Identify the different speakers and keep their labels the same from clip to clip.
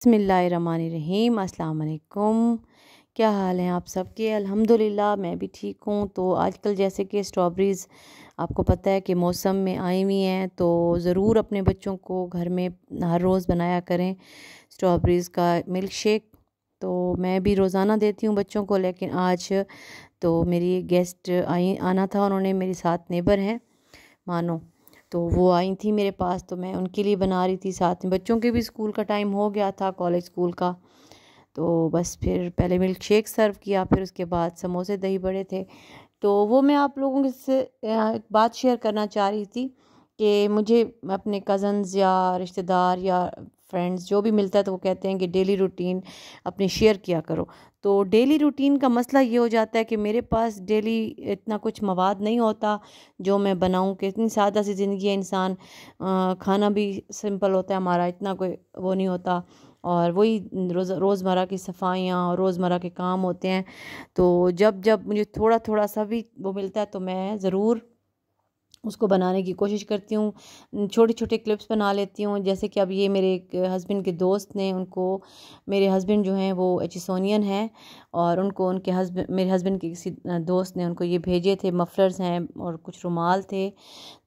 Speaker 1: बिस्मिल्लाहिर्रहमानिर्रहीम। अस्सलाम वालेकुम। क्या हाल हैं आप सबके? अल्हम्दुलिल्लाह मैं भी ठीक हूँ। तो आजकल जैसे कि स्ट्रॉबेरीज़ आपको पता है कि मौसम में आई हुई हैं, तो ज़रूर अपने बच्चों को घर में हर रोज़ बनाया करें स्ट्रॉबेरीज़ का मिल्क शेक। तो मैं भी रोज़ाना देती हूँ बच्चों को, लेकिन आज तो मेरी गेस्ट आना था, उन्होंने मेरे साथ नेबर हैं मानो, तो वो आई थी मेरे पास, तो मैं उनके लिए बना रही थी। साथ में बच्चों के भी स्कूल का टाइम हो गया था, कॉलेज स्कूल का। तो बस फिर पहले मिल्क शेक सर्व किया, फिर उसके बाद समोसे दही बड़े थे। तो वो मैं आप लोगों के से एक बात शेयर करना चाह रही थी कि मुझे अपने कज़न्स या रिश्तेदार या फ्रेंड्स जो भी मिलता है, तो वो कहते हैं कि डेली रूटीन अपनी शेयर किया करो। तो डेली रूटीन का मसला ये हो जाता है कि मेरे पास डेली इतना कुछ मवाद नहीं होता जो मैं बनाऊं, कि इतनी सादा सी ज़िंदगी है इंसान, खाना भी सिंपल होता है हमारा, इतना कोई वो नहीं होता। और वही रोज़मर्रा की सफाइयाँ और रोज़मर्रा के काम होते हैं। तो जब जब मुझे थोड़ा थोड़ा सा भी वो मिलता है, तो मैं ज़रूर उसको बनाने की कोशिश करती हूँ। छोटे छोटे क्लिप्स बना लेती हूँ। जैसे कि अब ये मेरे एक हस्बैंड के दोस्त ने, उनको मेरे हस्बैंड जो हैं वो एचिसोनियन हैं, और उनको उनके हस्बैंड, मेरे हस्बैंड के किसी दोस्त ने उनको ये भेजे थे। मफलर्स हैं और कुछ रुमाल थे,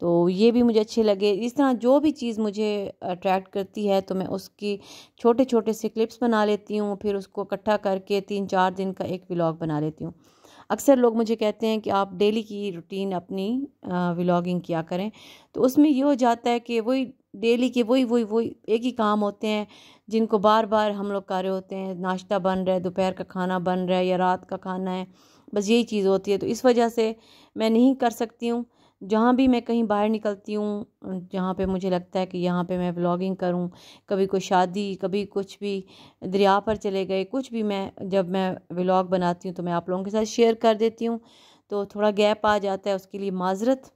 Speaker 1: तो ये भी मुझे अच्छे लगे। इस तरह जो भी चीज़ मुझे अट्रैक्ट करती है, तो मैं उसकी छोटे छोटे से क्लिप्स बना लेती हूँ, फिर उसको इकट्ठा करके 3-4 दिन का एक व्लॉग बना लेती हूँ। अक्सर लोग मुझे कहते हैं कि आप डेली की रूटीन अपनी व्लॉगिंग किया करें। तो उसमें ये हो जाता है कि वही डेली के वही वही वही एक ही काम होते हैं, जिनको बार बार हम लोग कर रहे होते हैं। नाश्ता बन रहा है, दोपहर का खाना बन रहा है, या रात का खाना है, बस यही चीज़ होती है। तो इस वजह से मैं नहीं कर सकती हूँ। जहाँ भी मैं कहीं बाहर निकलती हूँ, जहाँ पे मुझे लगता है कि यहाँ पे मैं व्लॉगिंग करूँ, कभी कोई शादी, कभी कुछ भी, दरिया पर चले गए, कुछ भी, मैं जब मैं व्लॉग बनाती हूँ तो मैं आप लोगों के साथ शेयर कर देती हूँ। तो थोड़ा गैप आ जाता है, उसके लिए माजरत।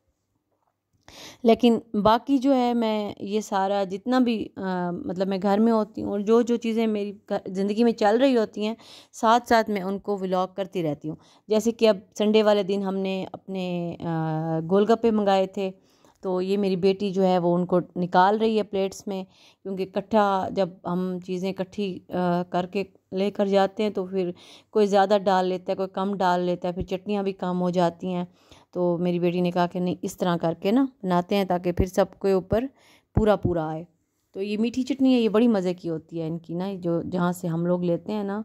Speaker 1: लेकिन बाकी जो है, मैं ये सारा जितना भी मतलब मैं घर में होती हूँ और जो जो चीज़ें मेरी ज़िंदगी में चल रही होती हैं, साथ साथ मैं उनको व्लॉग करती रहती हूँ। जैसे कि अब संडे वाले दिन हमने अपने गोलगप्पे मंगाए थे। तो ये मेरी बेटी जो है वो उनको निकाल रही है प्लेट्स में, क्योंकि इकट्ठा जब हम चीज़ें इकट्ठी करके लेकर जाते हैं, तो फिर कोई ज़्यादा डाल लेता है, कोई कम डाल लेता है, फिर चटनियाँ भी कम हो जाती हैं। तो मेरी बेटी ने कहा कि नहीं, इस तरह करके ना बनाते हैं, ताकि फिर सबके ऊपर पूरा पूरा आए। तो ये मीठी चटनी है, ये बड़ी मज़े की होती है इनकी ना, जो जहाँ से हम लोग लेते हैं ना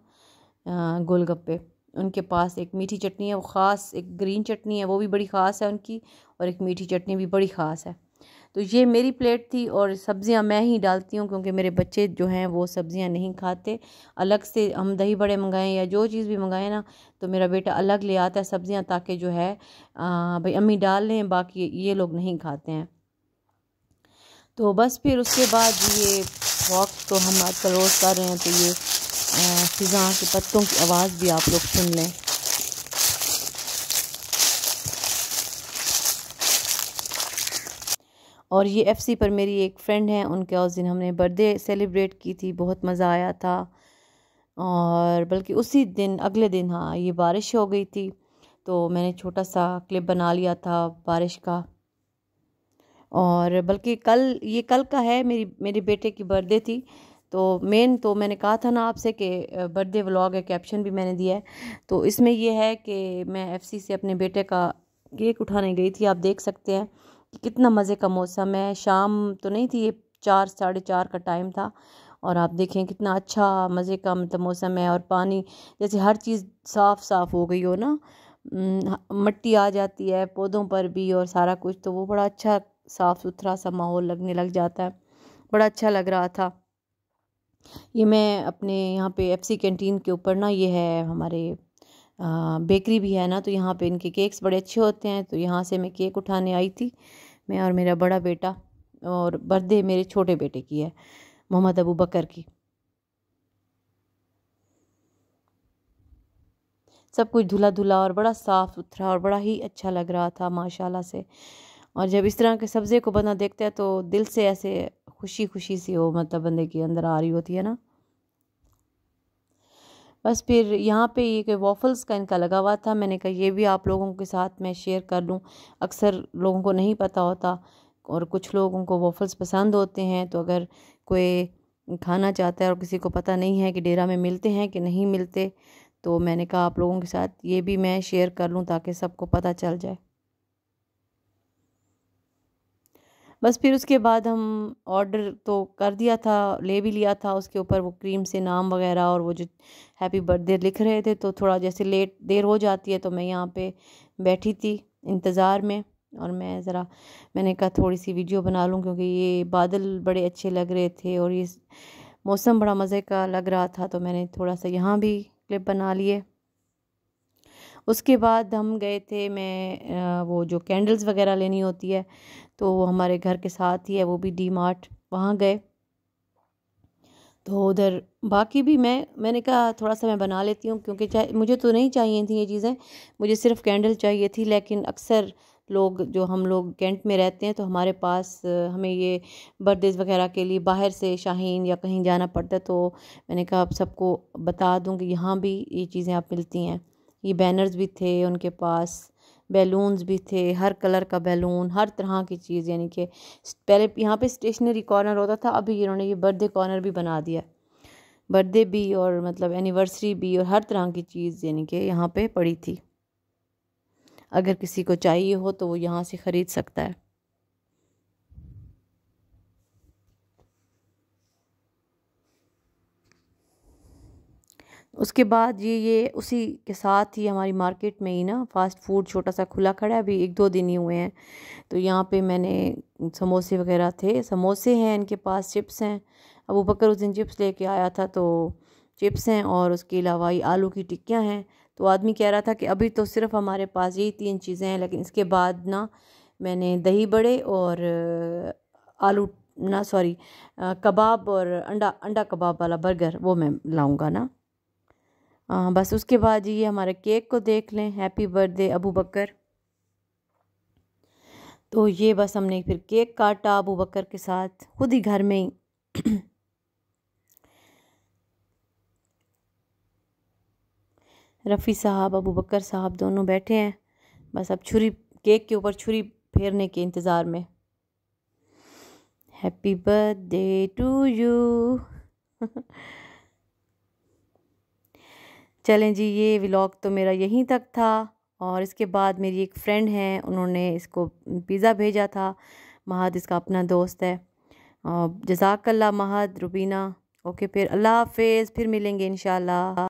Speaker 1: गोलगप्पे, उनके पास एक मीठी चटनी है, वो ख़ास एक ग्रीन चटनी है, वो भी बड़ी ख़ास है उनकी, और एक मीठी चटनी भी बड़ी ख़ास है। तो ये मेरी प्लेट थी, और सब्ज़ियाँ मैं ही डालती हूँ, क्योंकि मेरे बच्चे जो हैं वो सब्ज़ियाँ नहीं खाते। अलग से हम दही बड़े मंगाएं या जो चीज़ भी मंगाएं ना, तो मेरा बेटा अलग ले आता है सब्ज़ियाँ, ताकि जो है भाई अम्मी डाल लें, बाकी ये लोग नहीं खाते हैं। तो बस फिर उसके बाद ये वॉक तो हम आजकल रोज़ कर रहे हैं, तो ये फिज़ा के पत्तों की आवाज़ भी आप लोग सुन लें। और ये एफसी पर मेरी एक फ्रेंड है, उनके उस दिन हमने बर्थडे सेलिब्रेट की थी, बहुत मज़ा आया था। और बल्कि उसी दिन, अगले दिन, हाँ, ये बारिश हो गई थी, तो मैंने छोटा सा क्लिप बना लिया था बारिश का। और बल्कि ये कल का है, मेरे बेटे की बर्थडे थी। तो मेन तो मैंने कहा था ना आपसे कि बर्थडे व्लॉग है, कैप्शन भी मैंने दिया है। तो इसमें ये है कि मैं एफसी से अपने बेटे का केक उठाने गई थी। आप देख सकते हैं कि कितना मज़े का मौसम है। शाम तो नहीं थी, ये 4-4:30 का टाइम था, और आप देखें कितना अच्छा मज़े का मतलब मौसम है। और पानी, जैसे हर चीज़ साफ़ साफ़ हो गई हो ना, मिट्टी आ जाती है पौधों पर भी और सारा कुछ, तो वो बड़ा अच्छा साफ़ सुथरा सा माहौल लगने लग जाता है। बड़ा अच्छा लग रहा था। ये मैं अपने यहाँ पे एफसी कैंटीन के ऊपर ना, ये है हमारे बेकरी भी है ना, तो यहाँ पे इनके केक्स बड़े अच्छे होते हैं। तो यहाँ से मैं केक उठाने आई थी, मैं और मेरा बड़ा बेटा। और बर्थडे मेरे छोटे बेटे की है, मोहम्मद अबू बकर की। सब कुछ धुला धुला और बड़ा साफ़ सुथरा और बड़ा ही अच्छा लग रहा था माशाल्लाह से। और जब इस तरह के सब्ज़ी को बंदा देखता है, तो दिल से ऐसे खुशी खुशी सी हो, मतलब बंदे के अंदर आ रही होती है ना। बस फिर यहाँ पे ये वॉफ़ल्स का इनका लगा हुआ था, मैंने कहा ये भी आप लोगों के साथ मैं शेयर कर लूँ। अक्सर लोगों को नहीं पता होता, और कुछ लोगों को वॉफ़ल्स पसंद होते हैं। तो अगर कोई खाना चाहता है और किसी को पता नहीं है कि डेरा में मिलते हैं कि नहीं मिलते, तो मैंने कहा आप लोगों के साथ ये भी मैं शेयर कर लूँ ताकि सबको पता चल जाए। बस फिर उसके बाद हम ऑर्डर तो कर दिया था, ले भी लिया था, उसके ऊपर वो क्रीम से नाम वगैरह और वो जो हैप्पी बर्थडे लिख रहे थे, तो थोड़ा जैसे देर हो जाती है तो मैं यहाँ पे बैठी थी इंतज़ार में, और मैंने कहा थोड़ी सी वीडियो बना लूँ क्योंकि ये बादल बड़े अच्छे लग रहे थे और ये मौसम बड़ा मज़े का लग रहा था, तो मैंने थोड़ा सा यहाँ भी क्लिप बना लिए। उसके बाद हम गए थे, वो जो कैंडल्स वगैरह लेनी होती है तो वो हमारे घर के साथ ही है, वो भी डी मार्ट, वहाँ गए। तो उधर बाकी भी मैंने कहा थोड़ा सा मैं बना लेती हूँ क्योंकि मुझे तो नहीं चाहिए थी ये चीज़ें, मुझे सिर्फ कैंडल चाहिए थी, लेकिन अक्सर हम लोग कैंट में रहते हैं तो हमारे पास हमें ये बर्थडेज वगैरह के लिए बाहर से शाहीन या कहीं जाना पड़ता है, तो मैंने कहा आप सबको बता दूँ कि यहाँ भी ये चीज़ें आप मिलती हैं। ये बैनर्स भी थे उनके पास, बैलून्स भी थे, हर कलर का बैलून, हर तरह की चीज़, यानी कि पहले यहाँ पे स्टेशनरी कॉर्नर होता था, अभी इन्होंने ये बर्थडे कॉर्नर भी बना दिया। बर्थडे भी और मतलब एनिवर्सरी भी और हर तरह की चीज़ यानी कि यहाँ पे पड़ी थी। अगर किसी को चाहिए हो तो वो यहाँ से ख़रीद सकता है। उसके बाद ये उसी के साथ ही हमारी मार्केट में ही ना फ़ास्ट फूड छोटा सा खुला खड़ा है, अभी 1-2 दिन ही हुए हैं, तो यहाँ पे मैंने समोसे वगैरह थे, समोसे हैं इनके पास, चिप्स हैं। अबू बकर उस दिन चिप्स लेके आया था, तो चिप्स हैं और उसके अलावा ये आलू की टिक्कियाँ हैं। तो आदमी कह रहा था कि अभी तो सिर्फ हमारे पास यही 3 चीज़ें हैं, लेकिन इसके बाद ना मैंने दही बड़े और आलू ना सॉरी कबाब और अंडा अंडा कबाब वाला बर्गर वो मैं लाऊंगा ना। बस उसके बाद ये हमारे केक को देख लें, हैप्पी बर्थडे अबू बकर। तो ये बस हमने फिर केक काटा अबू बकर के साथ खुद ही घर में ही। रफ़ी साहब अबू बकर साहब दोनों बैठे हैं, बस अब केक के ऊपर छुरी फेरने के इंतज़ार में। Happy birthday to you. चलें जी, ये व्लॉग तो मेरा यहीं तक था, और इसके बाद मेरी एक फ्रेंड है, उन्होंने इसको पिज़्ज़ा भेजा था। महद इसका अपना दोस्त है। जज़ाकल्ला महद, रुबीना। ओके, फिर अल्लाह हाफ़िज़, फिर मिलेंगे इंशाल्लाह।